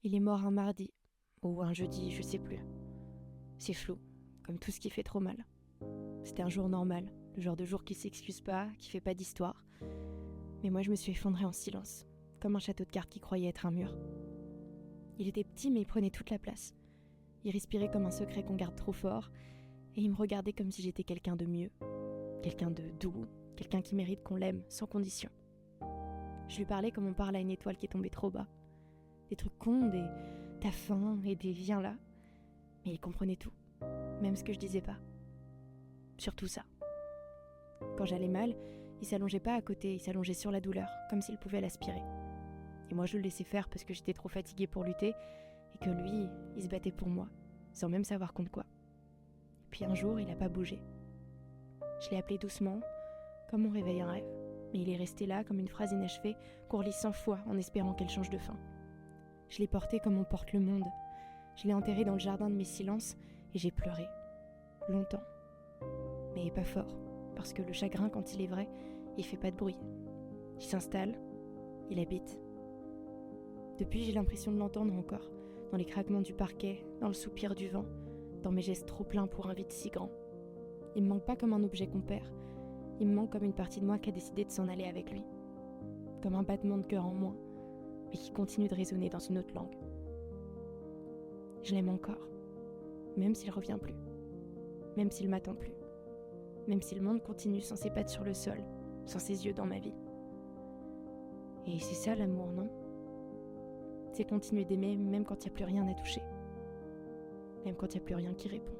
Il est mort un mardi, ou un jeudi, je sais plus. C'est flou, comme tout ce qui fait trop mal. C'était un jour normal, le genre de jour qui s'excuse pas, qui fait pas d'histoire. Mais moi je me suis effondrée en silence, comme un château de cartes qui croyait être un mur. Il était petit mais il prenait toute la place. Il respirait comme un secret qu'on garde trop fort, et il me regardait comme si j'étais quelqu'un de mieux, quelqu'un de doux, quelqu'un qui mérite qu'on l'aime, sans condition. Je lui parlais comme on parle à une étoile qui est tombée trop bas. Des trucs cons, des « t'as faim » et des « viens là ». Mais il comprenait tout, même ce que je disais pas. Surtout ça. Quand j'allais mal, il s'allongeait pas à côté, il s'allongeait sur la douleur, comme s'il pouvait l'aspirer. Et moi je le laissais faire parce que j'étais trop fatiguée pour lutter, et que lui, il se battait pour moi, sans même savoir contre quoi. Et puis un jour, il a pas bougé. Je l'ai appelé doucement, comme on réveille un rêve. Mais il est resté là comme une phrase inachevée qu'on relit 100 fois en espérant qu'elle change de fin. Je l'ai porté comme on porte le monde. Je l'ai enterré dans le jardin de mes silences et j'ai pleuré. Longtemps. Mais pas fort, parce que le chagrin, quand il est vrai, il fait pas de bruit. Il s'installe, il habite. Depuis, j'ai l'impression de l'entendre encore, dans les craquements du parquet, dans le soupir du vent, dans mes gestes trop pleins pour un vide si grand. Il me manque pas comme un objet qu'on perd, il me manque comme une partie de moi qui a décidé de s'en aller avec lui. Comme un battement de cœur en moins, mais qui continue de résonner dans une autre langue. Je l'aime encore, même s'il revient plus, même s'il m'attend plus, même si le monde continue sans ses pattes sur le sol, sans ses yeux dans ma vie. Et c'est ça l'amour, non ? C'est continuer d'aimer même quand il n'y a plus rien à toucher, même quand il n'y a plus rien qui répond.